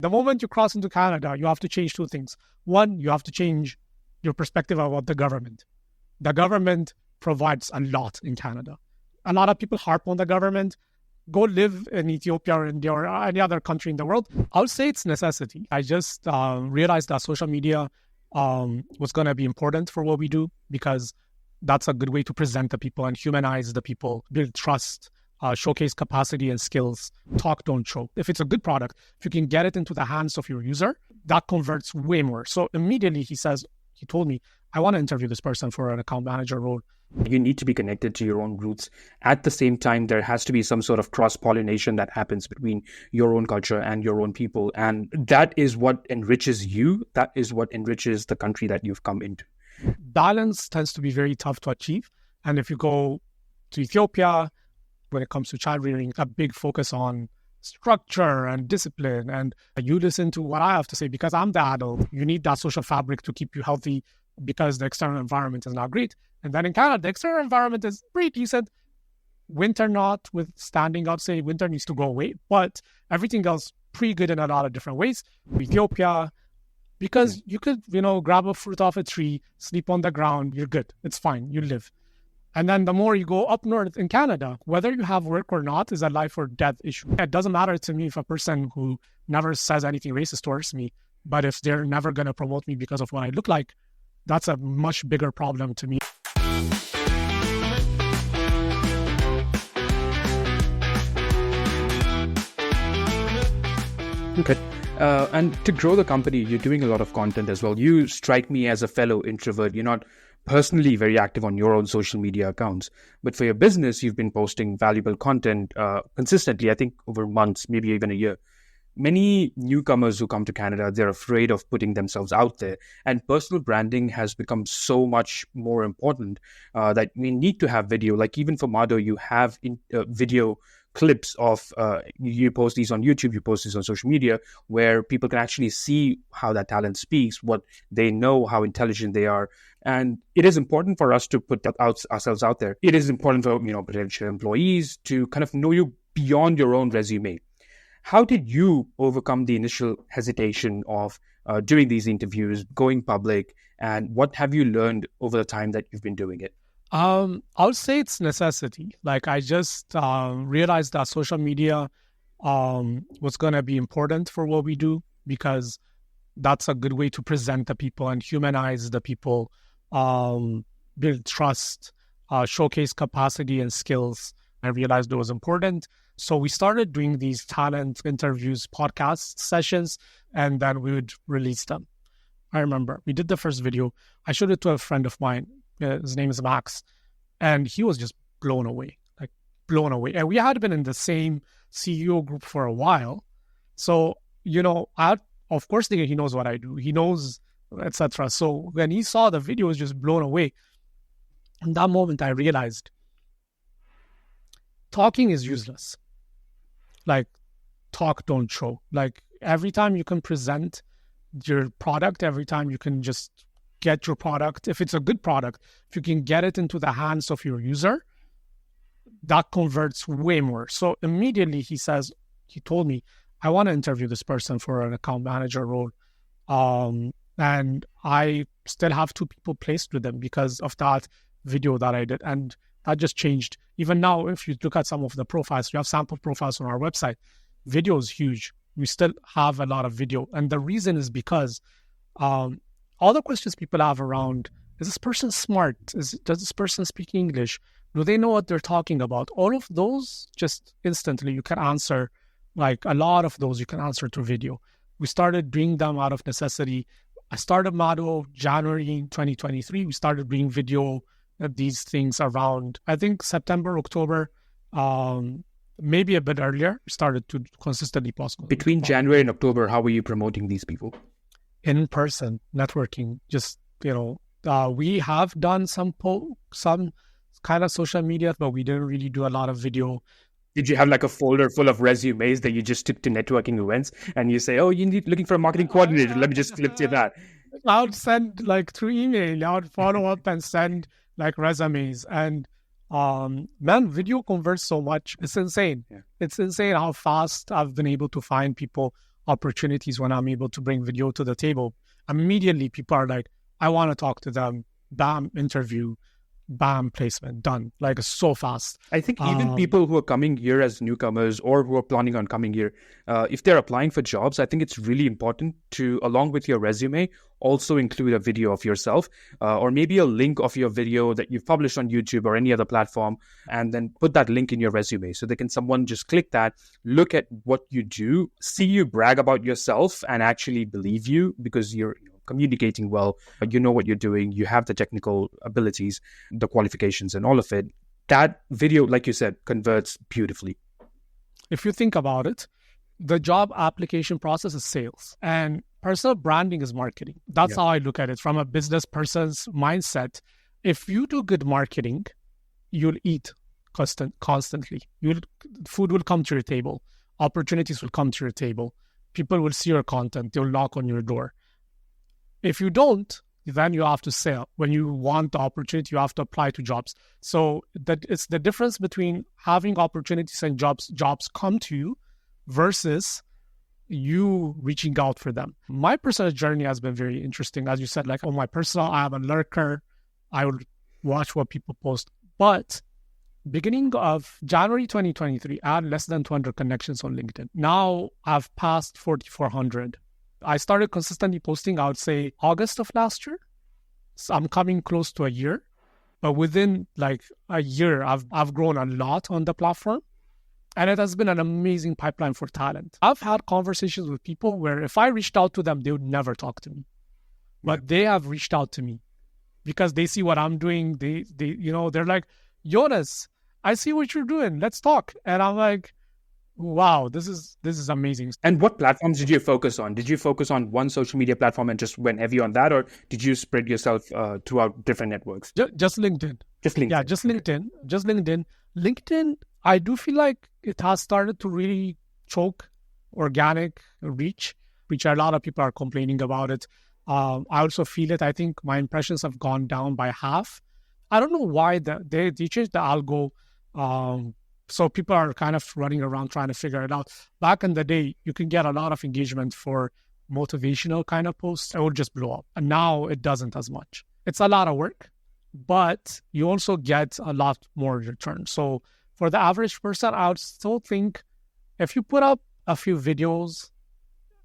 The moment you cross into Canada, you have to change two things. One, you have to change your perspective about the government. The government provides a lot in Canada. A lot of people harp on the government. Go live in Ethiopia or India or any other country in the world. I would say it's necessity. I just realized that social media was going to be important for what we do, because that's a good way to present the people and humanize the people, build trust, showcase capacity and skills, talk, don't show. If it's a good product, if you can get it into the hands of your user, that converts way more. So immediately he told me, I want to interview this person for an account manager role. You need to be connected to your own roots. At the same time, there has to be some sort of cross-pollination that happens between your own culture and your own people. And that is what enriches you. That is what enriches the country that you've come into. Balance tends to be very tough to achieve. And if you go to Ethiopia, when it comes to child rearing, a big focus on structure and discipline. And you listen to what I have to say because I'm the adult. You need that social fabric to keep you healthy because the external environment is not great. And then in Canada, the external environment is pretty decent. Winter notwithstanding, I'd say winter needs to go away. But everything else pretty good in a lot of different ways. Ethiopia, because you could, grab a fruit off a tree, sleep on the ground, you're good. It's fine. You live. And then the more you go up north in Canada, whether you have work or not is a life or death issue. It doesn't matter to me if a person who never says anything racist towards me, but if they're never going to promote me because of what I look like, that's a much bigger problem to me. Okay. And to grow the company, you're doing a lot of content as well. You strike me as a fellow introvert. You're not personally very active on your own social media accounts. But for your business, you've been posting valuable content consistently, I think over months, maybe even a year. Many newcomers who come to Canada, they're afraid of putting themselves out there. And personal branding has become so much more important that we need to have video. Like even for Mado, you have video clips of, you post these on YouTube, you post these on social media, where people can actually see how that talent speaks, what they know, how intelligent they are. And it is important for us to put ourselves out there. It is important for potential employees to kind of know you beyond your own resume. How did you overcome the initial hesitation of doing these interviews, going public, and what have you learned over the time that you've been doing it? I would say it's necessity. Like I just realized that social media was going to be important for what we do, because that's a good way to present the people and humanize the people, build trust, showcase capacity and skills. I realized it was important. So we started doing these talent interviews, podcast sessions, and then we would release them. I remember we did the first video. I showed it to a friend of mine. His name is Max. And he was just blown away. And we had been in the same CEO group for a while. So, of course, he knows what I do. He knows, etc. So when he saw the video, he was just blown away. In that moment, I realized talking is useless. Like, talk, don't show. Like, every time you can present your product, every time you can just get your product, if it's a good product, if you can get it into the hands of your user, that converts way more. So immediately he told me, I want to interview this person for an account manager role. And I still have 2 people placed with them because of that video that I did. And that just changed. Even now, if you look at some of the profiles, we have sample profiles on our website. Video is huge. We still have a lot of video. And the reason is because all the questions people have around, is this person smart? Does this person speak English? Do they know what they're talking about? All of those, just instantly, you can answer, like a lot of those you can answer through video. We started doing them out of necessity. I started Mado January 2023. We started doing video these things around, I think, September, October, maybe a bit earlier. We started to consistently post. Between January and October, how were you promoting these people? In person, networking, just, we have done some kind of social media, but we didn't really do a lot of video. Did you have like a folder full of resumes that you just took to networking events and you say, oh, looking for a marketing coordinator, let me just flip to that? I would send through email, I would follow up and send resumes. And video converts so much. It's insane. Yeah. It's insane how fast I've been able to find people opportunities when I'm able to bring video to the table. Immediately, people are like, I want to talk to them. Bam, interview. Bam, placement, done. Like so fast. I think even people who are coming here as newcomers or who are planning on coming here, if they're applying for jobs, I think it's really important to, along with your resume, also include a video of yourself or maybe a link of your video that you've published on YouTube or any other platform, and then put that link in your resume so someone just click that, look at what you do, see you brag about yourself and actually believe you because you're communicating well, you know what you're doing, you have the technical abilities, the qualifications and all of it. That video, like you said, converts beautifully. If you think about it, the job application process is sales and personal branding is marketing. That's how I look at it from a business person's mindset. If you do good marketing, you'll eat constantly. Food will come to your table. Opportunities will come to your table. People will see your content. They'll knock on your door. If you don't, then you have to sell. When you want the opportunity, you have to apply to jobs. So that it's the difference between having opportunities and jobs come to you versus you reaching out for them. My personal journey has been very interesting. As you said, like on my personal, I am a lurker. I will watch what people post. But beginning of January 2023, I had less than 200 connections on LinkedIn. Now I've passed 4,400. I started consistently posting, I would say, August of last year. So I'm coming close to a year. But within like a year, I've grown a lot on the platform. And it has been an amazing pipeline for talent. I've had conversations with people where if I reached out to them, they would never talk to me. But they have reached out to me because they see what I'm doing. They're like, Yonas, I see what you're doing. Let's talk. And I'm like, wow, this is amazing. And what platforms did you focus on? Did you focus on one social media platform and just went heavy on that? Or did you spread yourself throughout different networks? Just LinkedIn. Just LinkedIn. Yeah, just LinkedIn. LinkedIn, I do feel like it has started to really choke organic reach, which a lot of people are complaining about it. I also feel it. I think my impressions have gone down by half. I don't know why they changed the algo. So people are kind of running around trying to figure it out. Back in the day, you can get a lot of engagement for motivational kind of posts. It would just blow up. And now it doesn't as much. It's a lot of work, but you also get a lot more return. So for the average person, I would still think if you put up a few videos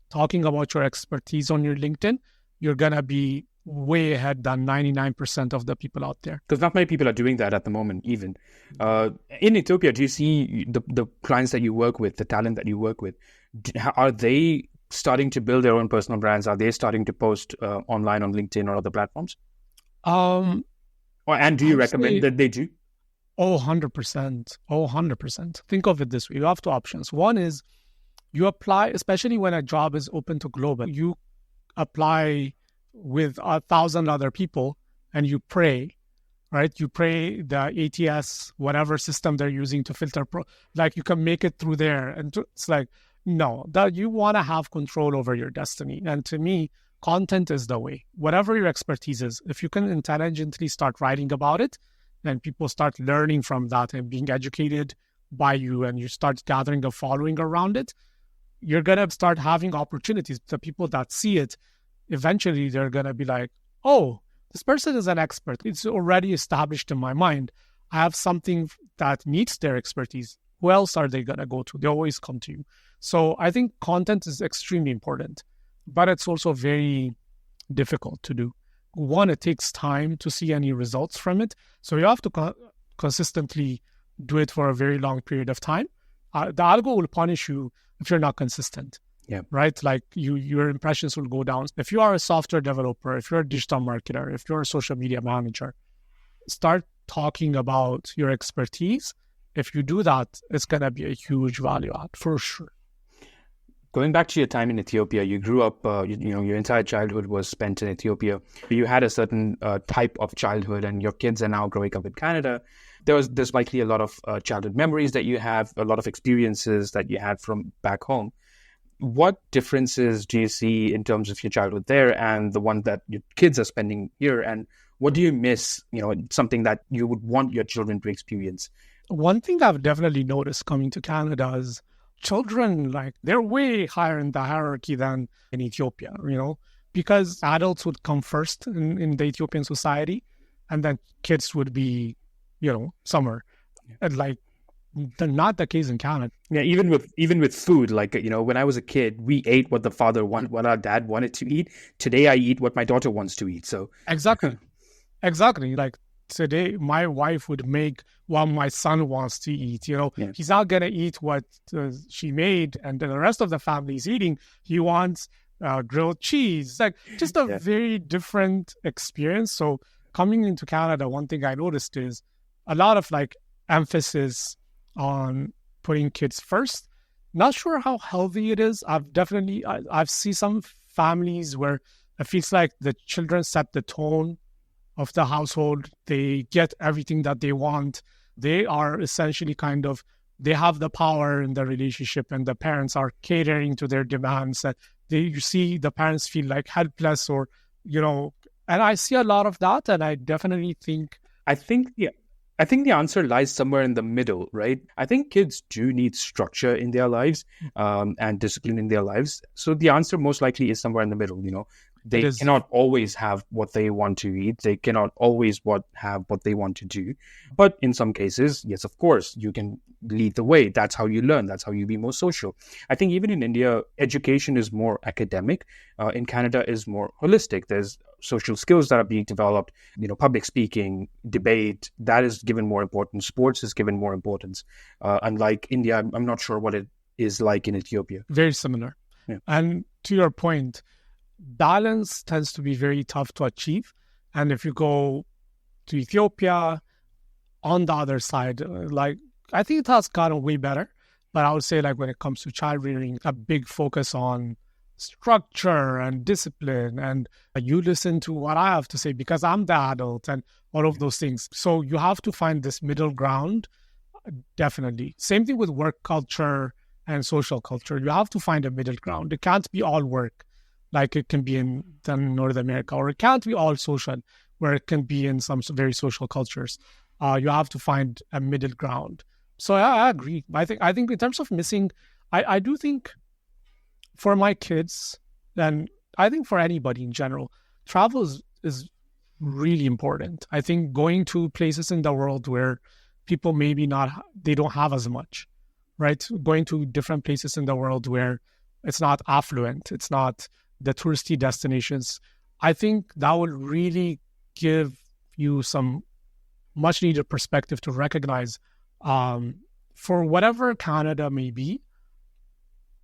talking about your expertise on your LinkedIn, you're going to be way ahead than 99% of the people out there. Because not many people are doing that at the moment, even. In Ethiopia, do you see the clients that you work with, the talent that you work with, are they starting to build their own personal brands? Are they starting to post online on LinkedIn or other platforms? And do you recommend that they do? 100%. 100%. Think of it this way. You have two options. One is you apply, especially when a job is open to global, you apply with 1,000 other people and you pray, right? You pray the ATS, whatever system they're using to filter, like you can make it through there. And it's like, no, that you want to have control over your destiny. And to me, content is the way. Whatever your expertise is, if you can intelligently start writing about it, then people start learning from that and being educated by you, and you start gathering a following around it, you're going to start having opportunities. The people that see it, eventually they're going to be like, oh, this person is an expert. It's already established in my mind. I have something that meets their expertise. Who else are they going to go to? They always come to you. So I think content is extremely important, but it's also very difficult to do. One, it takes time to see any results from it. So you have to consistently do it for a very long period of time. The algo will punish you if you're not consistent. Yeah. Right? Like your impressions will go down. If you are a software developer, if you're a digital marketer, if you're a social media manager, start talking about your expertise. If you do that, it's going to be a huge value add for sure. Going back to your time in Ethiopia, you grew up, your entire childhood was spent in Ethiopia. You had a certain type of childhood, and your kids are now growing up in Canada. There's likely a lot of childhood memories that you have, a lot of experiences that you had from back home. What differences do you see in terms of your childhood there and the one that your kids are spending here? And what do you miss, something that you would want your children to experience? One thing I've definitely noticed coming to Canada is children, like they're way higher in the hierarchy than in Ethiopia, because adults would come first in the Ethiopian society, and then kids would be, somewhere. And like, not the case in Canada. Yeah, even with food, like, when I was a kid, we ate what what our dad wanted to eat. Today, I eat what my daughter wants to eat. So Exactly. Like today, my wife would make what my son wants to eat. Yeah. He's not gonna eat what she made, and then the rest of the family is eating. He wants grilled cheese. Like, just a very different experience. So coming into Canada, one thing I noticed is a lot of like emphasis on putting kids first. Not sure how healthy it is. I've seen some families where it feels like the children set the tone of the household. They get everything that they want. They are essentially they have the power in the relationship, and the parents are catering to their demands. And you see the parents feel like helpless, or, and I see a lot of that. And I definitely think, I think the answer lies somewhere in the middle, right? I think kids do need structure in their lives, and discipline in their lives. So the answer most likely is somewhere in the middle. They cannot always have what they want to eat. They cannot always have what they want to do. But in some cases, yes, of course, you can lead the way. That's how you learn. That's how you be more social. I think even in India, education is more academic. In Canada is more holistic. There's social skills that are being developed, public speaking, debate, that is given more importance. Sports is given more importance. Unlike India, I'm not sure what it is like in Ethiopia. Very similar. Yeah. And to your point, balance tends to be very tough to achieve. And if you go to Ethiopia, on the other side, like, I think it has gotten way better. But I would say, like, when it comes to child rearing, a big focus on structure and discipline, and you listen to what I have to say because I'm the adult, and all of those things. So you have to find this middle ground, definitely. Same thing with work culture and social culture. You have to find a middle ground. It can't be all work, like it can be in North America, or it can't be all social, where it can be in some very social cultures. You have to find a middle ground. So I agree. I think in terms of missing, I do think for my kids, and I think for anybody in general, travel is really important. I think going to places in the world where people they don't have as much, right? Going to different places in the world where it's not affluent, it's not the touristy destinations. I think that will really give you some much needed perspective to recognize, for whatever Canada may be,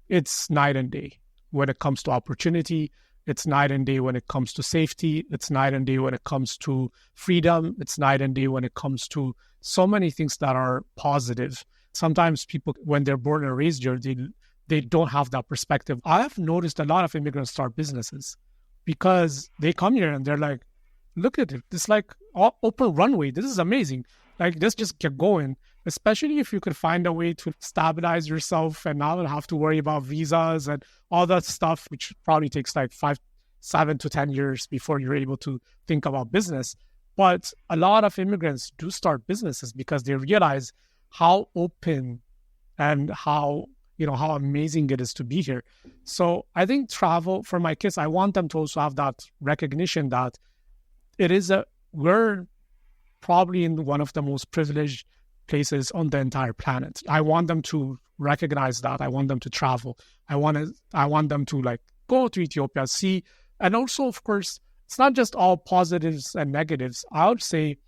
it's night and day when it comes to opportunity. It's night and day when it comes to safety. It's night and day when it comes to freedom. It's night and day when it comes to so many things that are positive. Sometimes people, when they're born and raised here, they don't have that perspective. I have noticed a lot of immigrants start businesses because they come here and they're like, look at it. It's like open runway. This is amazing. Like, let's just get going. Especially if you could find a way to stabilize yourself and not have to worry about visas and all that stuff, which probably takes like 7 to 10 years before you're able to think about business. But a lot of immigrants do start businesses because they realize how open and how amazing it is to be here. So I think travel for my kids, I want them to also have that recognition that we're probably in one of the most privileged places on the entire planet. I want them to recognize that. I want them to travel. I want them to like go to Ethiopia, see. And also, of course, it's not just all positives and negatives. I would say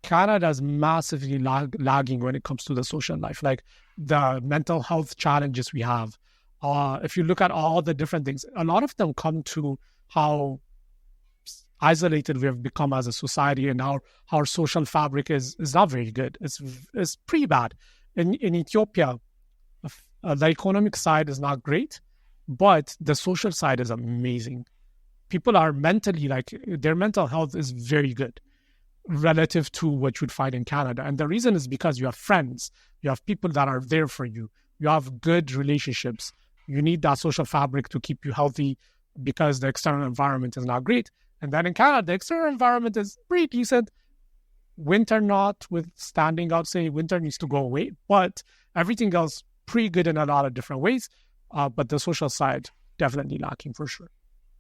Canada is massively lagging when it comes to the social life, like the mental health challenges we have. If you look at all the different things, a lot of them come to how isolated we have become as a society, and our social fabric is not very good. It's pretty bad. In Ethiopia, the economic side is not great, but the social side is amazing. People are mentally, like, their mental health is very good relative to what you'd find in Canada. And the reason is because you have friends, you have people that are there for you, you have good relationships. You need that social fabric to keep you healthy because the external environment is not great. And then in Canada, the external environment is pretty decent. Winter notwithstanding, I would say winter needs to go away, but everything else pretty good in a lot of different ways, but the social side definitely lacking for sure.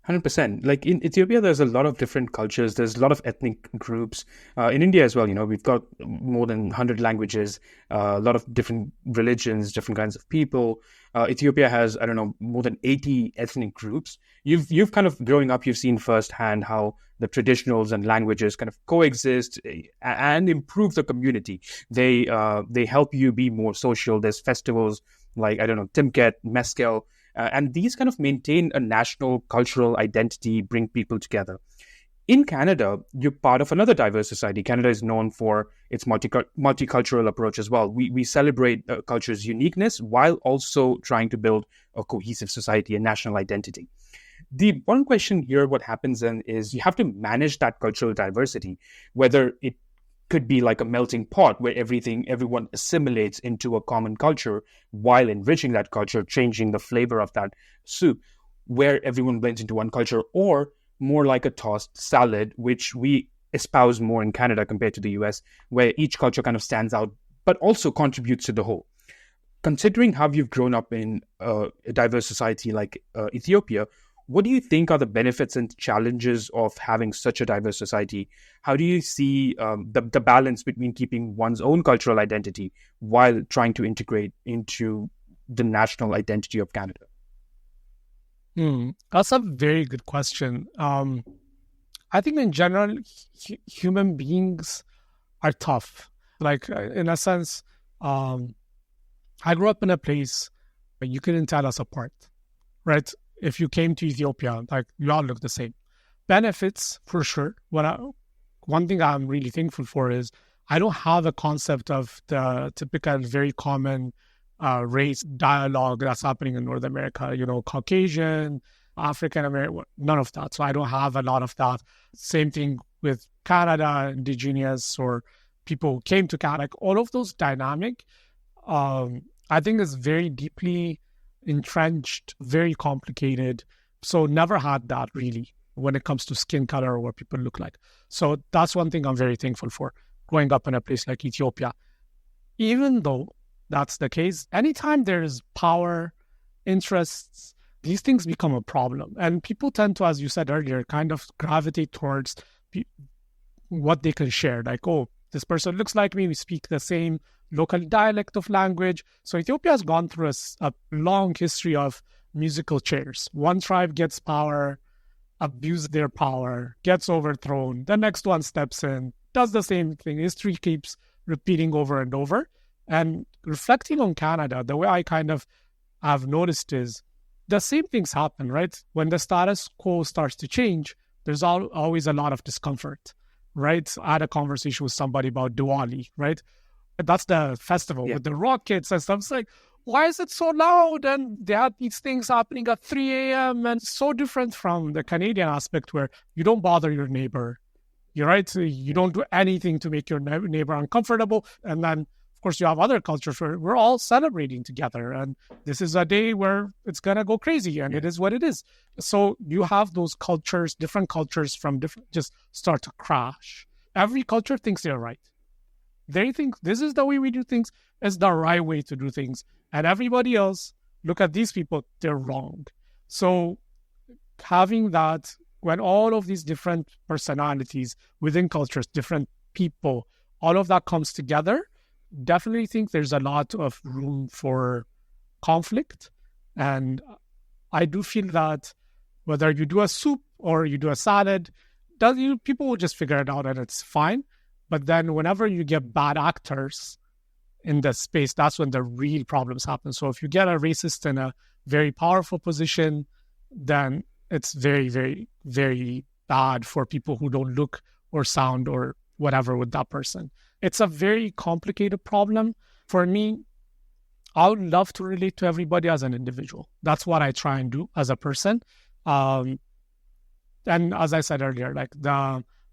100%. Like in Ethiopia, there's a lot of different cultures. There's a lot of ethnic groups. In India as well, we've got more than 100 languages, a lot of different religions, different kinds of people. Ethiopia has, I don't know, more than 80 ethnic groups. You've kind of growing up, you've seen firsthand how the traditionals and languages kind of coexist and improve the community. They help you be more social. There's festivals like, I don't know, Timket, Meskel, and these kind of maintain a national cultural identity, bring people together. In Canada, you're part of another diverse society. Canada is known for its multicultural approach as well. We celebrate a culture's uniqueness while also trying to build a cohesive society, a national identity. The one question here, what happens then is you have to manage that cultural diversity, whether it could be like a melting pot where everyone assimilates into a common culture while enriching that culture, changing the flavor of that soup, where everyone blends into one culture, or more like a tossed salad, which we espouse more in Canada compared to the US, where each culture kind of stands out, but also contributes to the whole. Considering how you've grown up in a diverse society like Ethiopia, what do you think are the benefits and challenges of having such a diverse society? How do you see the balance between keeping one's own cultural identity while trying to integrate into the national identity of Canada? That's a very good question. I think in general, human beings are tough. Like in a sense, I grew up in a place where you couldn't tell us apart, right? If you came to Ethiopia, like you all look the same. Benefits for sure. One thing I'm really thankful for is I don't have a concept of the typical, very common race dialogue that's happening in North America. Caucasian, African American, none of that. So I don't have a lot of that. Same thing with Canada, Indigenous, or people who came to Canada. Like, all of those dynamic, I think is very deeply entrenched, very complicated. So never had that really when it comes to skin color or what people look like. So that's one thing I'm very thankful for growing up in a place like Ethiopia. Even though that's the case, anytime there's power, interests, these things become a problem. And people tend to, as you said earlier, kind of gravitate towards what they can share. Like, oh, this person looks like me, we speak the same local dialect of language. So Ethiopia has gone through a long history of musical chairs. One tribe gets power, abuses their power, gets overthrown. The next one steps in, does the same thing. History keeps repeating over and over. And reflecting on Canada, the way I kind of have noticed is the same things happen, right? When the status quo starts to change, there's always a lot of discomfort, right? I had a conversation with somebody about Diwali, right? That's the festival with the rockets and stuff. It's like, why is it so loud? And they had these things happening at 3 a.m. and so different from the Canadian aspect where you don't bother your neighbor. You're right. You don't do anything to make your neighbor uncomfortable. And then, of course, you have other cultures where we're all celebrating together. And this is a day where it's going to go crazy and it is what it is. So you have those cultures, different cultures from different, just start to crash. Every culture thinks they're right. They think this is the way we do things, is the right way to do things. And everybody else, look at these people, they're wrong. So having that, when all of these different personalities within cultures, different people, all of that comes together, definitely think there's a lot of room for conflict. And I do feel that whether you do a soup or you do a salad, people will just figure it out and it's fine. But then whenever you get bad actors in the space, that's when the real problems happen. So if you get a racist in a very powerful position, then it's very, very, very bad for people who don't look or sound or whatever with that person. It's a very complicated problem. For me, I would love to relate to everybody as an individual. That's what I try and do as a person. And as I said earlier, like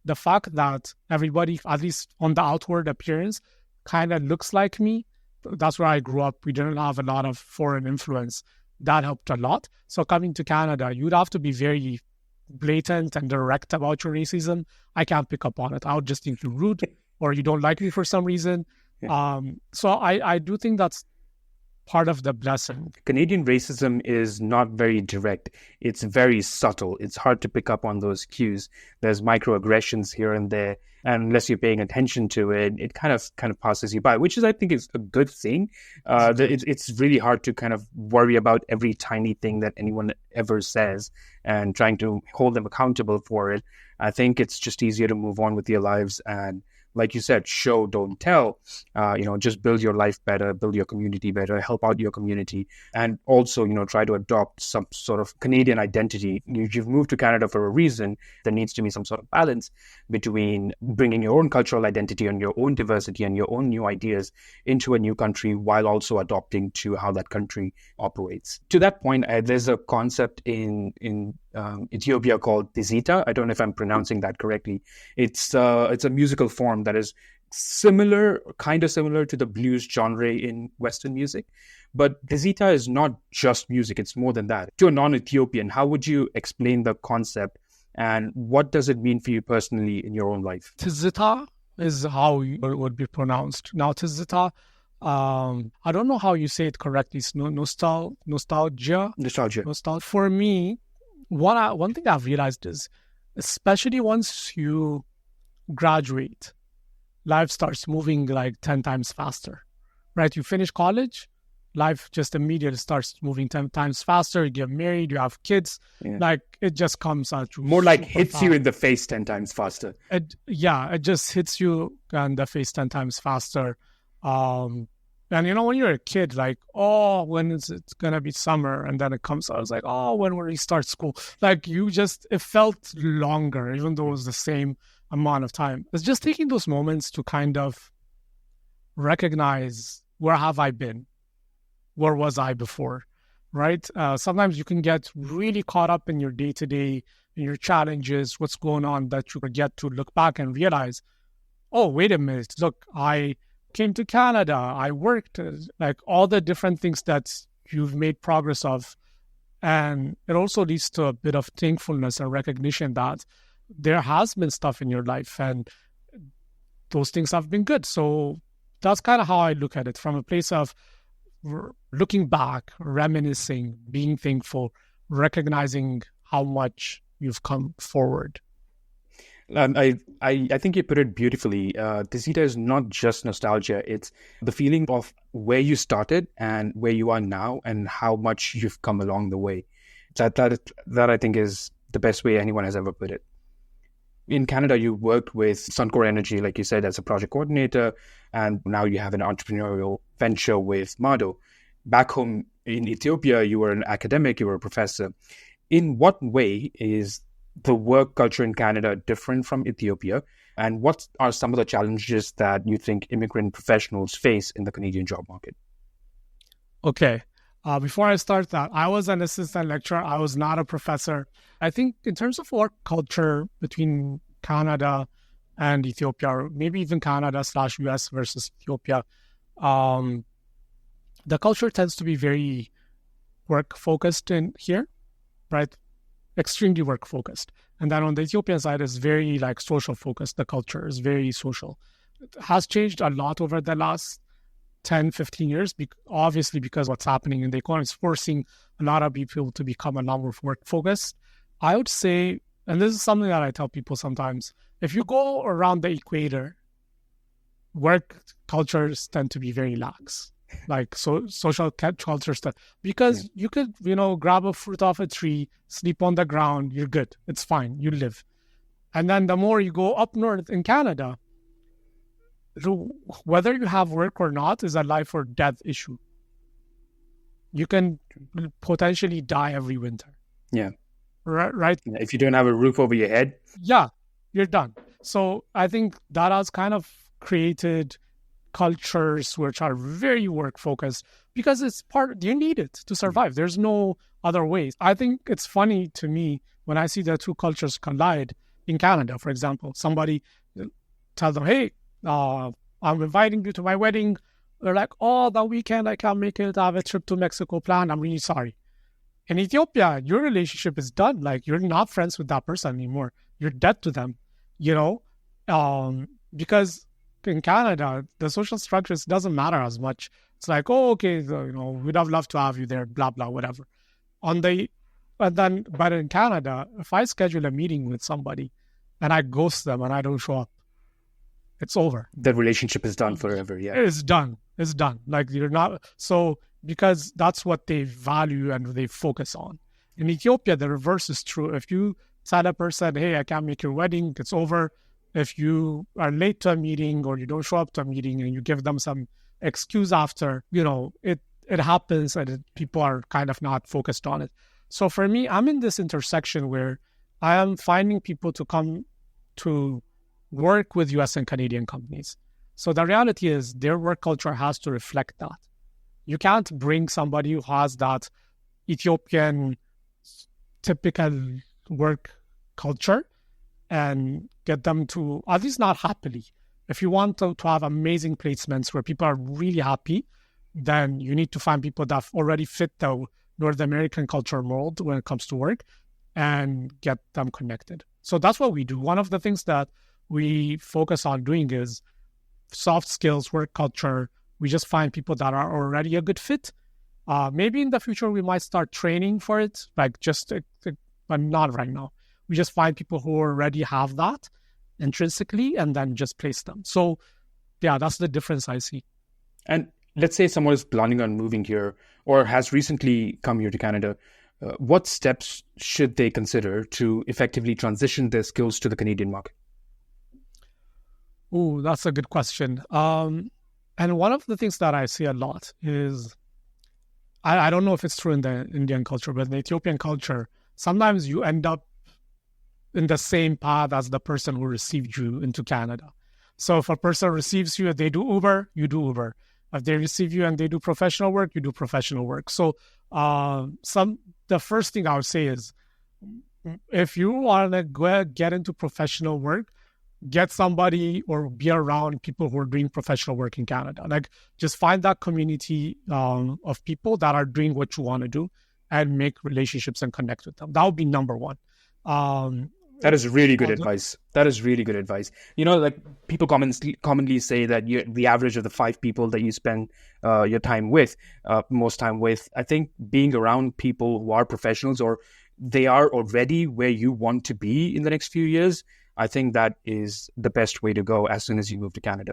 the fact that everybody, at least on the outward appearance, kind of looks like me, that's where I grew up. We didn't have a lot of foreign influence. That helped a lot. So coming to Canada, you'd have to be very blatant and direct about your racism. I can't pick up on it. I would just think you're rude or you don't like me for some reason. So I do think that's part of the blessing. Canadian racism is not very direct. It's very subtle. It's hard to pick up on those cues. There's microaggressions here and there. And unless you're paying attention to it, it kind of passes you by, which is, I think, is a good thing. It's really hard to kind of worry about every tiny thing that anyone ever says and trying to hold them accountable for it. I think it's just easier to move on with your lives and, like you said, show, don't tell. Just build your life better, build your community better, help out your community, and also, try to adopt some sort of Canadian identity. You've moved to Canada for a reason. There needs to be some sort of balance between bringing your own cultural identity and your own diversity and your own new ideas into a new country while also adopting to how that country operates. To that point, there's a concept in Ethiopia called Tizita. I don't know if I'm pronouncing that correctly. It's a musical form that is kind of similar to the blues genre in Western music. But Tizita is not just music, it's more than that. To a non-Ethiopian, how would you explain the concept and what does it mean for you personally in your own life? Tizita is how it would be pronounced. Now, Tizita, I don't know how you say it correctly. It's nostalgia. For me, one thing I've realized is, especially once you graduate, life starts moving like 10 times faster, right? You finish college, life just immediately starts moving 10 times faster. You get married, you have kids, like it just comes at you. More like hits fast. You in the face 10 times faster. It just hits you in the face 10 times faster. And when you're a kid, like, when is it going to be summer? And then it comes out, it's like, when will we start school? Like it felt longer, even though it was the same amount of time. It's just taking those moments to kind of recognize, where have I been? Where was I before? Right? Sometimes you can get really caught up in your day-to-day, in your challenges, what's going on, that you forget to look back and realize, wait a minute, look, I came to Canada, I worked, like all the different things that you've made progress of. And it also leads to a bit of thankfulness and recognition that there has been stuff in your life and those things have been good. So that's kind of how I look at it, from a place of looking back, reminiscing, being thankful, recognizing how much you've come forward. I think you put it beautifully. Tizita is not just nostalgia. It's the feeling of where you started and where you are now and how much you've come along the way. That I think is the best way anyone has ever put it. In Canada, you worked with Suncor Energy, like you said, as a project coordinator, and now you have an entrepreneurial venture with Mado. Back home in Ethiopia, you were an academic, you were a professor. In what way is the work culture in Canada different from Ethiopia? And what are some of the challenges that you think immigrant professionals face in the Canadian job market? Okay. Before I start that, I was an assistant lecturer. I was not a professor. I think in terms of work culture between Canada and Ethiopia, or maybe even Canada/US versus Ethiopia, the culture tends to be very work-focused in here, right? Extremely work-focused. And then on the Ethiopian side, it's very like social-focused. The culture is very social. It has changed a lot over the last 10, 15 years, obviously because what's happening in the economy is forcing a lot of people to become a lot more work-focused. I would say, and this is something that I tell people sometimes, if you go around the equator, work cultures tend to be very lax. Like social culture stuff, because you could, grab a fruit off a tree, sleep on the ground, you're good. It's fine. You live. And then the more you go up north in Canada, whether you have work or not is a life or death issue. You can potentially die every winter. Yeah. Right? If you don't have a roof over your head. Yeah, you're done. So I think that has kind of created cultures which are very work focused because you need it to survive. There's no other ways. I think it's funny to me when I see the two cultures collide in Canada, for example. Somebody tells them, hey, I'm inviting you to my wedding. They're like, that weekend I can't make it. I have a trip to Mexico planned. I'm really sorry. In Ethiopia, your relationship is done. Like, you're not friends with that person anymore. You're dead to them, because in Canada, the social structures doesn't matter as much. It's like, oh, okay, we'd have loved to have you there, blah, blah, whatever. But in Canada, if I schedule a meeting with somebody and I ghost them and I don't show up, it's over. The relationship is done forever. Yeah. It's done. It's done. Like you're not, so because that's what they value and they focus on. In Ethiopia, the reverse is true. If you tell a person, hey, I can't make your wedding, it's over. If you are late to a meeting or you don't show up to a meeting and you give them some excuse after, it happens and people are kind of not focused on it. So for me, I'm in this intersection where I am finding people to come to work with US and Canadian companies. So the reality is their work culture has to reflect that. You can't bring somebody who has that Ethiopian typical work culture and get them to, at least not happily. If you want to have amazing placements where people are really happy, then you need to find people that already fit the North American culture mold when it comes to work and get them connected. So that's what we do. One of the things that we focus on doing is soft skills, work culture. We just find people that are already a good fit. Maybe in the future, we might start training for it, but not right now. We just find people who already have that intrinsically and then just place them. So yeah, that's the difference I see. And let's say someone is planning on moving here or has recently come here to Canada. What steps should they consider to effectively transition their skills to the Canadian market? Oh, that's a good question. And one of the things that I see a lot is, I don't know if it's true in the Indian culture, but in the Ethiopian culture, sometimes you end up in the same path as the person who received you into Canada. So if a person receives you and they do Uber, you do Uber. If they receive you and they do professional work, you do professional work. So the first thing I would say is, if you want to get into professional work, get somebody or be around people who are doing professional work in Canada. Like, just find that community of people that are doing what you want to do and make relationships and connect with them. That would be number one. That is really good advice. That is really good advice. Like people commonly say that the average of the 5 people that you spend your time with, most time with, I think being around people who are professionals or they are already where you want to be in the next few years, I think that is the best way to go as soon as you move to Canada.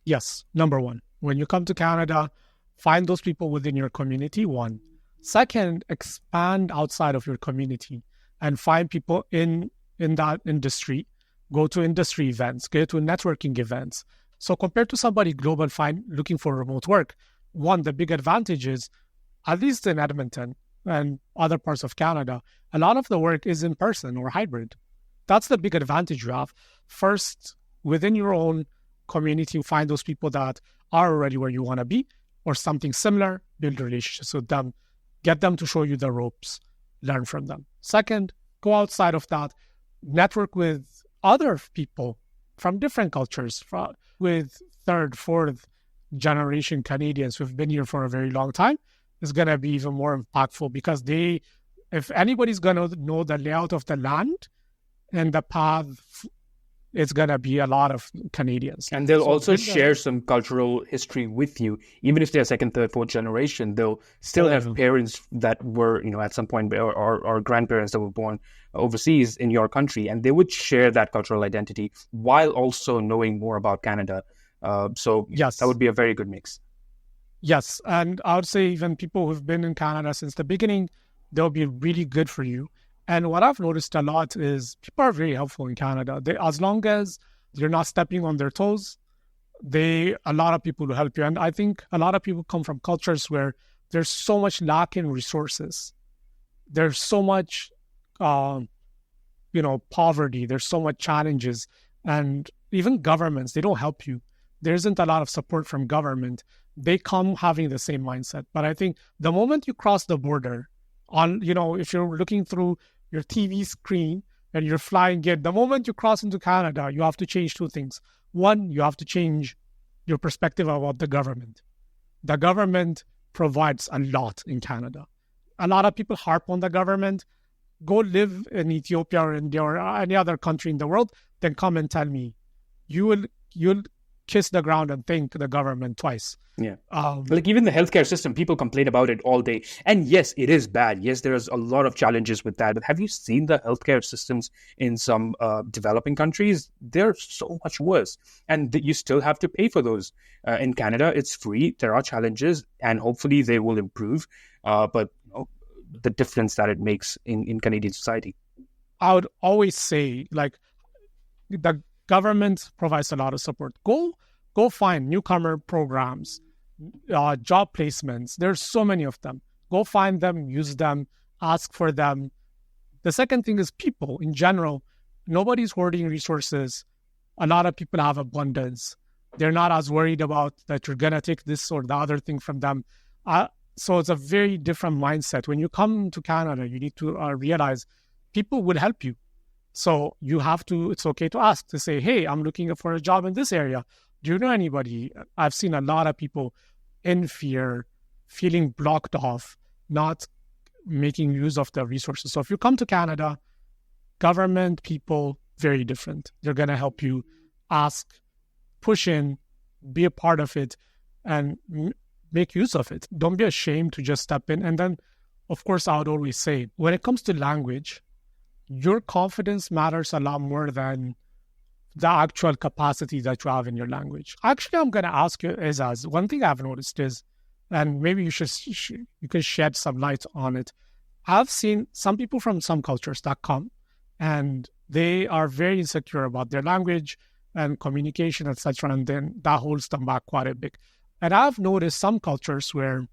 Yes, number one. When you come to Canada, find those people within your community, one. Second, expand outside of your community and find people in that industry. Go to industry events, go to networking events. So compared to somebody global looking for remote work, one, the big advantage is, at least in Edmonton and other parts of Canada, a lot of the work is in person or hybrid. That's the big advantage you have. First, within your own community, find those people that are already where you want to be or something similar, build relationships with them, get them to show you the ropes, learn from them. Second, go outside of that, network with other people from different cultures, with third, fourth generation Canadians who've been here for a very long time. Is going to be even more impactful because if anybody's going to know the layout of the land and the path, it's going to be a lot of Canadians. And they'll also share some cultural history with you. Even if they're second, third, fourth generation, they'll still have parents that were, at some point, or grandparents that were born overseas in your country. And they would share that cultural identity while also knowing more about Canada. Yes, that would be a very good mix. Yes. And I would say even people who've been in Canada since the beginning, they'll be really good for you. And what I've noticed a lot is people are very helpful in Canada. As long as you're not stepping on their toes, a lot of people will help you. And I think a lot of people come from cultures where there's so much lack in resources. There's so much, poverty. There's so much challenges. And even governments, they don't help you. There isn't a lot of support from government. They come having the same mindset. But I think the moment you cross the border, if you're looking through your TV screen and you're flying it, the moment you cross into Canada, you have to change 2 things. One, you have to change your perspective about the government. The government provides a lot in Canada. A lot of people harp on the government. Go live in Ethiopia or India or any other country in the world, then come and tell me. You'll kiss the ground and thank the government twice. Yeah. Like even the healthcare system, people complain about it all day. And yes, it is bad. Yes, there's a lot of challenges with that. But have you seen the healthcare systems in some developing countries? They're so much worse. And you still have to pay for those. In Canada, it's free. There are challenges, and hopefully they will improve. But the difference that it makes in Canadian society. I would always say, like, the government provides a lot of support. Go find newcomer programs, job placements. There's so many of them. Go find them, use them, ask for them. The second thing is people in general. Nobody's hoarding resources. A lot of people have abundance. They're not as worried about that you're going to take this or the other thing from them. So it's a very different mindset. When you come to Canada, you need to realize people will help you. So you have to, it's okay to ask, to say, hey, I'm looking for a job in this area. Do you know anybody? I've seen a lot of people in fear, feeling blocked off, not making use of the resources. So if you come to Canada, government, people, very different. They're going to help you ask, push in, be a part of it, and make use of it. Don't be ashamed to just step in. And then, of course, I would always say, when it comes to language, your confidence matters a lot more than the actual capacity that you have in your language. Actually, I'm going to ask you, Izaz, one thing I've noticed is, and maybe you can shed some light on it. I've seen some people from some cultures that come and they are very insecure about their language and communication, etc., and then that holds them back quite a bit. And I've noticed some cultures where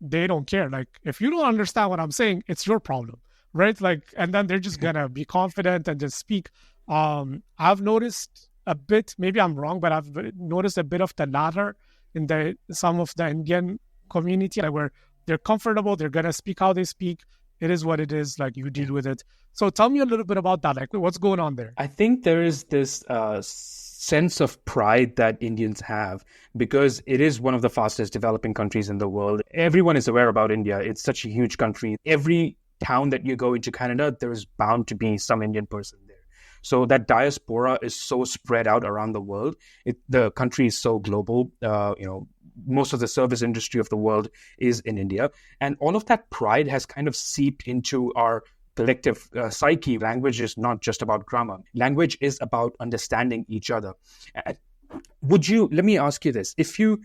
they don't care. Like, if you don't understand what I'm saying, it's your problem, right? Like, and then they're just gonna be confident and just speak. I've noticed a bit, maybe I'm wrong, but I've noticed a bit of the latter in some of the Indian community, where they're comfortable, they're gonna speak how they speak. It is what it is, like, you deal with it. So tell me a little bit about that. Like, what's going on there? I think there is this sense of pride that Indians have because it is one of the fastest developing countries in the world. Everyone is aware about India. It's such a huge country. Every town that you go into Canada, there is bound to be some Indian person there. So that diaspora is so spread out around the world. The country is so global. Most of the service industry of the world is in India. And all of that pride has kind of seeped into our collective psyche. Language is not just about grammar. Language is about understanding each other. Let me ask you this. If you,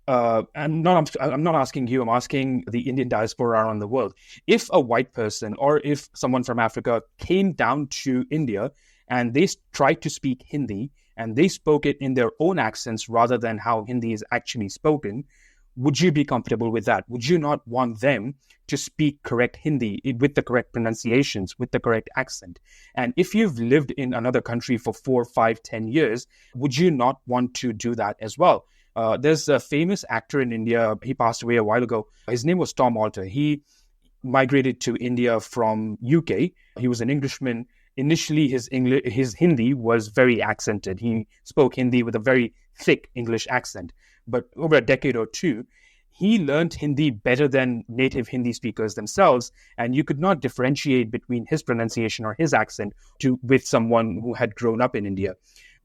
I'm not asking you, I'm asking the Indian diaspora around the world. If a white person or if someone from Africa came down to India and they tried to speak Hindi and they spoke it in their own accents rather than how Hindi is actually spoken, would you be comfortable with that? Would you not want them to speak correct Hindi with the correct pronunciations, with the correct accent? And if you've lived in another country for 4, 5, 10 years, would you not want to do that as well? There's a famous actor in India. He passed away a while ago. His name was Tom Alter. He migrated to India from UK. He was an Englishman. Initially, his Hindi was very accented. He spoke Hindi with a very thick English accent. But over a decade or two, he learned Hindi better than native Hindi speakers themselves, and you could not differentiate between his pronunciation or his accent with someone who had grown up in India.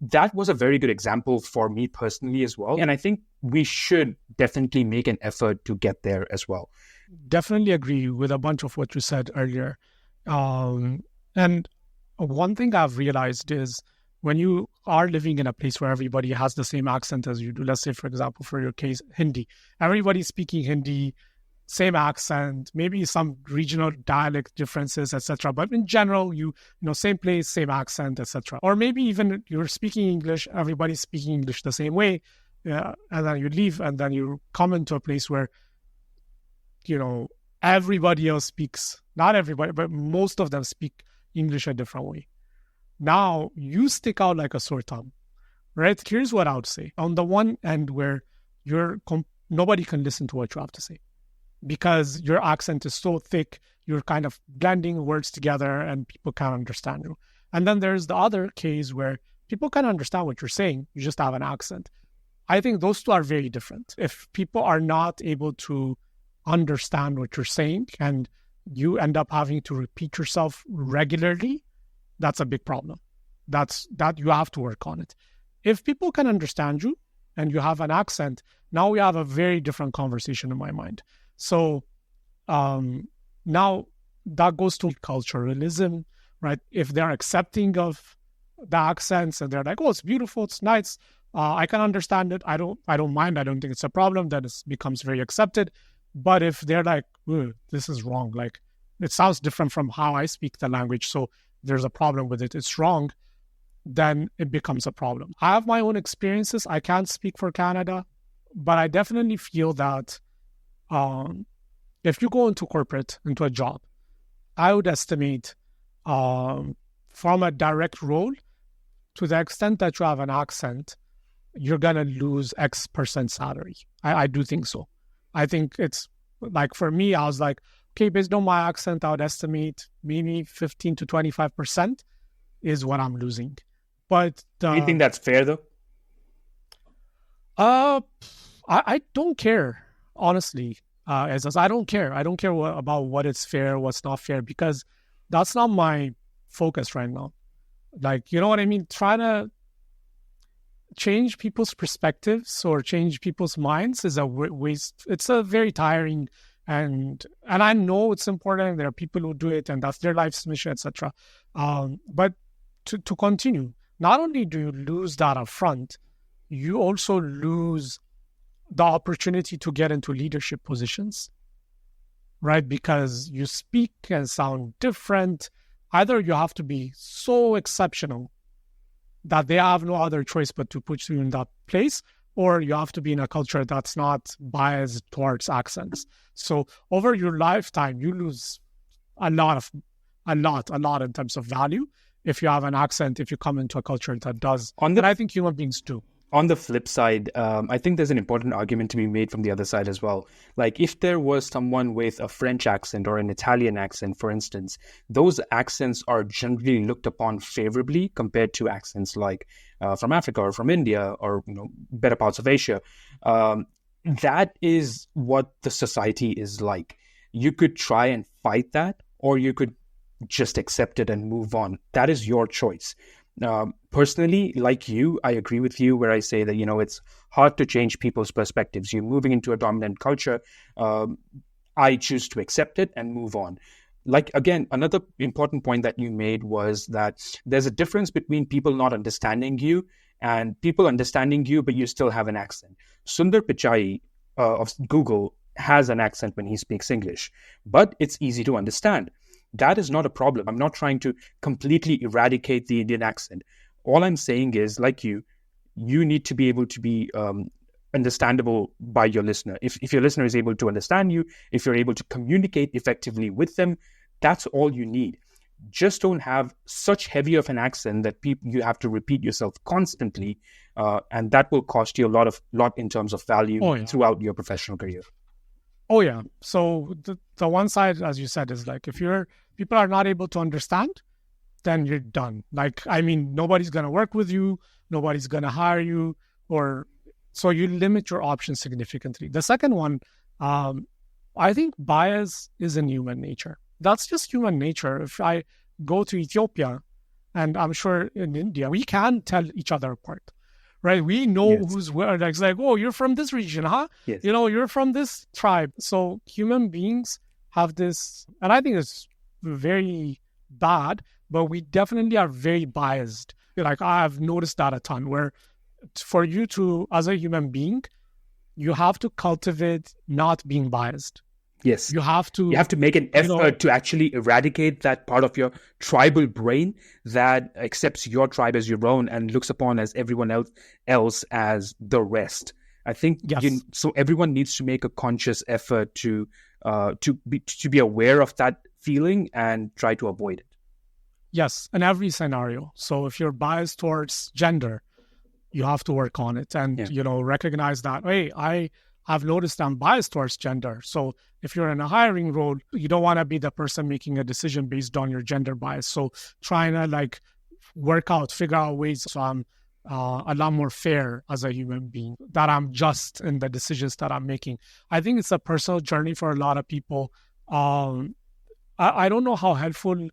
That was a very good example for me personally as well, and I think we should definitely make an effort to get there as well. Definitely agree with a bunch of what you said earlier. And one thing I've realized is when you are living in a place where everybody has the same accent as you do, let's say, for example, for your case, Hindi, everybody's speaking Hindi, same accent, maybe some regional dialect differences, etc. But in general, same place, same accent, etc. Or maybe even you're speaking English, everybody's speaking English the same way, and then you leave and then you come into a place where, everybody else speaks, not everybody, but most of them speak English a different way. Now you stick out like a sore thumb, right? Here's what I would say. On the one end, where nobody can listen to what you have to say because your accent is so thick, you're kind of blending words together and people can't understand you. And then there's the other case where people can understand what you're saying, you just have an accent. I think those two are very different. If people are not able to understand what you're saying and you end up having to repeat yourself regularly, that's a big problem. That you have to work on it. if people can understand you and you have an accent, now we have a very different conversation in my mind. So now that goes to culturalism, right? If they're accepting of the accents and they're like, oh, it's beautiful, it's nice, I can understand it. I don't mind. I don't think it's a problem. Then it becomes very accepted. But if they're like, this is wrong, like it sounds different from how I speak the language, so there's a problem with it, it's wrong, then it becomes a problem. I have my own experiences. I can't speak for Canada, but I definitely feel that if you go into corporate, into a job, I would estimate from a direct role, to the extent that you have an accent, you're going to lose X percent salary. I do think so. I think it's like, for me, I was like, okay, based on my accent, I would estimate maybe 15 to 25% is what I'm losing. But do you think that's fair though? I don't care, honestly. As I don't care. I don't care about what is fair, what's not fair, because that's not my focus right now. Like, you know what I mean? Trying to change people's perspectives or change people's minds is a waste. It's a very tiring, and I know it's important. There are people who do it, and that's their life's mission, etc. But to continue, not only do you lose that up front, you also lose the opportunity to get into leadership positions, right? Because you speak and sound different. Either you have to be so exceptional that they have no other choice but to put you in that place, or you have to be in a culture that's not biased towards accents. So over your lifetime, you lose a lot in terms of value if you have an accent, if you come into a culture that does. And I think human beings do. On the flip side, I think there's an important argument to be made from the other side as well. Like, if there was someone with a French accent or an Italian accent, for instance, those accents are generally looked upon favorably compared to accents like from Africa or from India or better parts of Asia. That is what the society is like. You could try and fight that, or you could just accept it and move on. That is your choice. Personally, like you, I agree with you where I say that, it's hard to change people's perspectives. You're moving into a dominant culture. I choose to accept it and move on. Like, again, another important point that you made was that there's a difference between people not understanding you and people understanding you, but you still have an accent. Sundar Pichai of Google has an accent when he speaks English, but it's easy to understand. That is not a problem. I'm not trying to completely eradicate the Indian accent. All I'm saying is, like you need to be able to be understandable by your listener. If your listener is able to understand you, if you're able to communicate effectively with them, that's all you need. Just don't have such heavy of an accent that you have to repeat yourself constantly, and that will cost you a lot in terms of value throughout your professional career. Oh, yeah. So the one side, as you said, is like, if people are not able to understand, then you're done. Like, I mean, nobody's going to work with you. Nobody's going to hire you. So you limit your options significantly. The second one, I think bias is in human nature. That's just human nature. If I go to Ethiopia, and I'm sure in India, we can tell each other apart. Right, we know who's where. Like, oh, you're from this region, huh? Yes. You're from this tribe. So human beings have this, and I think it's very bad, but we definitely are very biased. Like, I've noticed that a ton, where for you to, as a human being, you have to cultivate not being biased. Yes. You have to make an effort to actually eradicate that part of your tribal brain that accepts your tribe as your own and looks upon as everyone else as the rest. I think so everyone needs to make a conscious effort to be aware of that feeling and try to avoid it. Yes, in every scenario. So if you're biased towards gender, you have to work on it and recognize that, hey, I've noticed I'm biased towards gender. So if you're in a hiring role, you don't want to be the person making a decision based on your gender bias. So trying to figure out ways so I'm a lot more fair as a human being, that I'm just in the decisions that I'm making. I think it's a personal journey for a lot of people. I don't know how helpful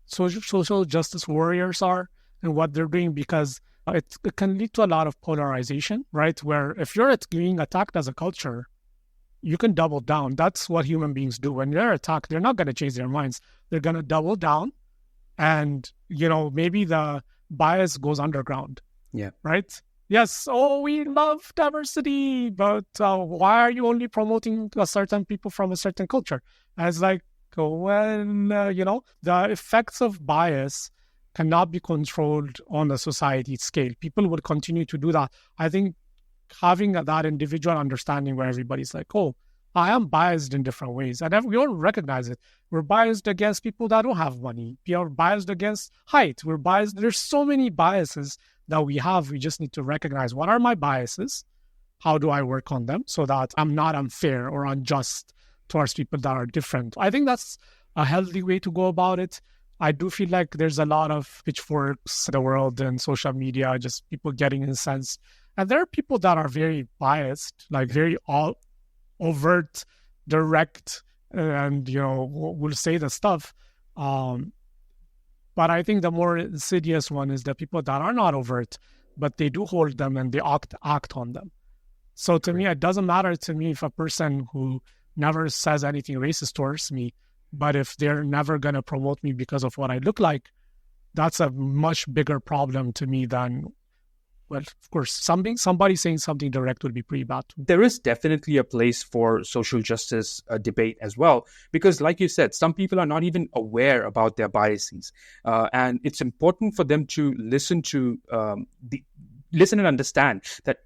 social justice warriors are and what they're doing, because it can lead to a lot of polarization, right? Where if you're being attacked as a culture, you can double down. That's what human beings do. When they're attacked, they're not going to change their minds. They're going to double down, and maybe the bias goes underground. Yeah. Right. Yes. Oh, we love diversity, but why are you only promoting a certain people from a certain culture? And it's like, the effects of bias cannot be controlled on a society scale. People would continue to do that. I think having that individual understanding where everybody's like, oh, I am biased in different ways. And we all recognize it. We're biased against people that don't have money. We are biased against height. We're biased. There's so many biases that we have. We just need to recognize, what are my biases? How do I work on them so that I'm not unfair or unjust towards people that are different? I think that's a healthy way to go about it. I do feel like there's a lot of pitchforks in the world and social media, just people getting incensed. And there are people that are very biased, like very overt, direct, and will say the stuff. But I think the more insidious one is the people that are not overt, but they do hold them and they act on them. So to me, it doesn't matter to me if a person who never says anything racist towards me, but if they're never going to promote me because of what I look like, that's a much bigger problem to me than, well, of course, somebody saying something direct would be pretty bad. There is definitely a place for social justice debate as well, because like you said, some people are not even aware about their biases. And it's important for them to listen and understand that,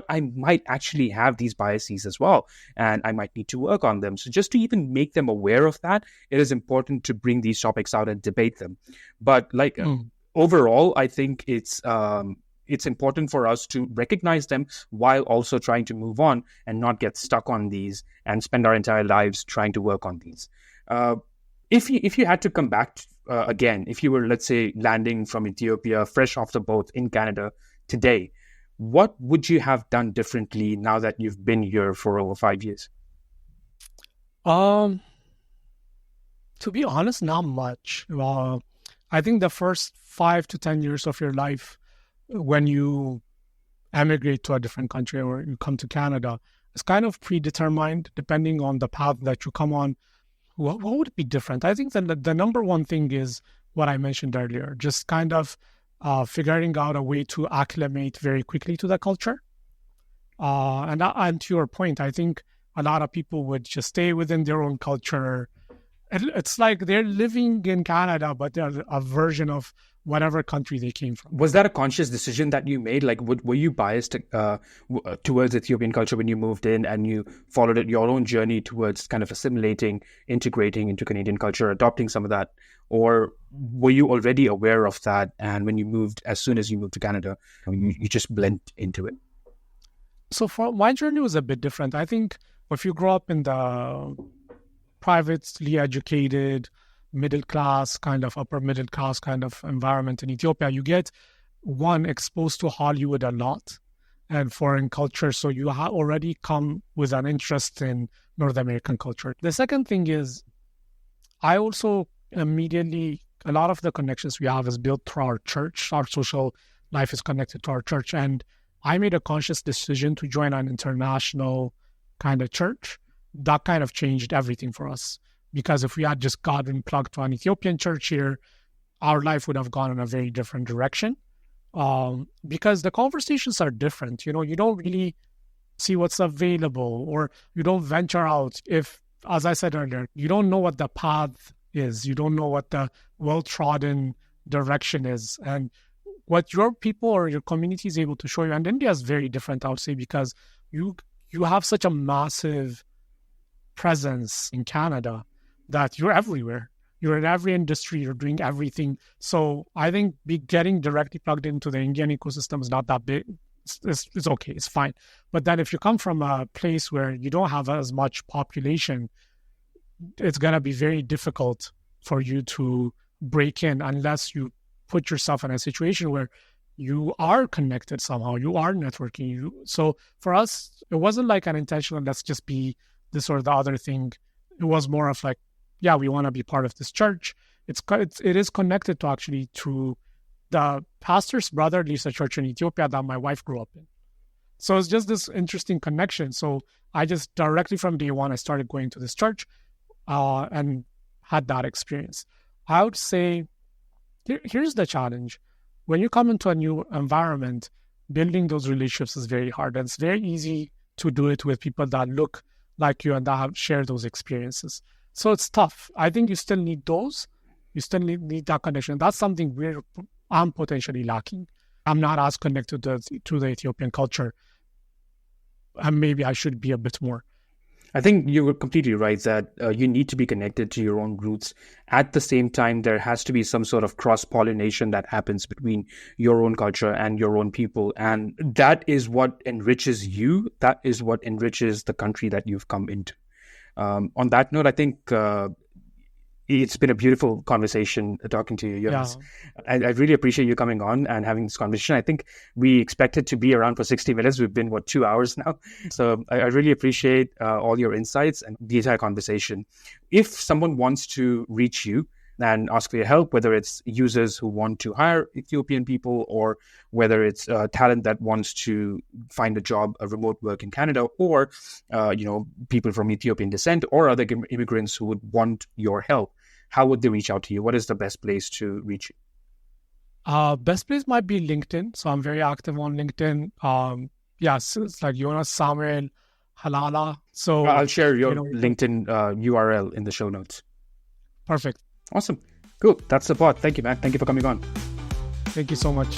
I might actually have these biases as well, and I might need to work on them. So just to even make them aware of that, it is important to bring these topics out and debate them. But overall, I think it's important for us to recognize them while also trying to move on and not get stuck on these and spend our entire lives trying to work on these. If you had to come back again, if you were, let's say, landing from Ethiopia, fresh off the boat in Canada today, what would you have done differently now that you've been here for over 5 years? To be honest, not much. I think the first 5 to 10 years of your life, when you emigrate to a different country or you come to Canada, it's kind of predetermined depending on the path that you come on. What would be different? I think that the number one thing is what I mentioned earlier, just kind of figuring out a way to acclimate very quickly to the culture. And to your point, I think a lot of people would just stay within their own culture. It's like they're living in Canada, but they're a version of whatever country they came from. Was that a conscious decision that you made? Like, were you biased towards Ethiopian culture when you moved in and you followed your own journey towards kind of assimilating, integrating into Canadian culture, adopting some of that? Or were you already aware of that? And as soon as you moved to Canada, you just blend into it? So for my journey was a bit different. I think if you grow up in the privately educated, middle class, kind of upper middle class kind of environment in Ethiopia, you get exposed to Hollywood a lot and foreign culture. So you already come with an interest in North American culture. The second thing is, I also immediately, a lot of the connections we have is built through our church. Our social life is connected to our church. And I made a conscious decision to join an international kind of church. That kind of changed everything for us. Because if we had just gotten plugged to an Ethiopian church here, our life would have gone in a very different direction. Because the conversations are different. You don't really see what's available, or you don't venture out. If, as I said earlier, you don't know what the path is. You don't know what the well-trodden direction is. And what your people or your community is able to show you. And India is very different, I would say, because you have such a massive presence in Canada that you're everywhere. You're in every industry, you're doing everything. So I think getting directly plugged into the Indian ecosystem is not that big. It's okay, it's fine. But then if you come from a place where you don't have as much population, it's going to be very difficult for you to break in unless you put yourself in a situation where you are connected somehow, you are networking. So for us, it wasn't like an intentional, let's just be this or the other thing. It was more of like, yeah, we want to be part of this church. It is connected to actually to the pastor's brother leads a church in Ethiopia that my wife grew up in. So it's just this interesting connection. So I just directly from day one, I started going to this church and had that experience. I would say here's the challenge. When you come into a new environment, building those relationships is very hard. And it's very easy to do it with people that look like you and that have shared those experiences. So it's tough. I think you still need those. You still need that connection. That's something I'm potentially lacking. I'm not as connected to the Ethiopian culture. And maybe I should be a bit more. I think you were completely right that you need to be connected to your own roots. At the same time, there has to be some sort of cross-pollination that happens between your own culture and your own people. And that is what enriches you. That is what enriches the country that you've come into. On that note, I think it's been a beautiful conversation talking to you, Yonas. Yeah. I really appreciate you coming on and having this conversation. I think we expected to be around for 60 minutes. We've been, 2 hours now? So I really appreciate all your insights and the entire conversation. If someone wants to reach you and ask for your help, whether it's users who want to hire Ethiopian people or whether it's talent that wants to find a job, a remote work in Canada, or people from Ethiopian descent or other immigrants who would want your help, how would they reach out to you? What is the best place to reach you? Best place might be LinkedIn. So I'm very active on LinkedIn. So it's like Yonas, Samuel, Halala. So I'll share your LinkedIn URL in the show notes. Perfect. Awesome. Cool. That's the part. Thank you, man. Thank you for coming on. Thank you so much.